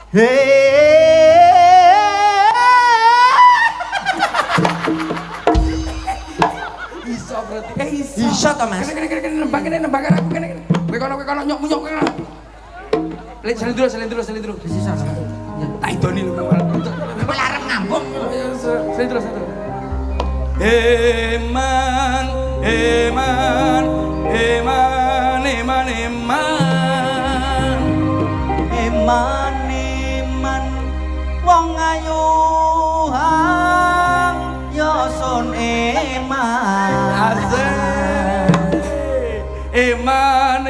Iso berarti. Iso. Iso to, Mas? Kene nembak aku kene. Kowe kono nyok kono. Lek selendro. Sisa. Tak idoni lho kawal. Kowe arep ngambung. Selendro. Eman Eman wong ayu hang ya sun eman Eman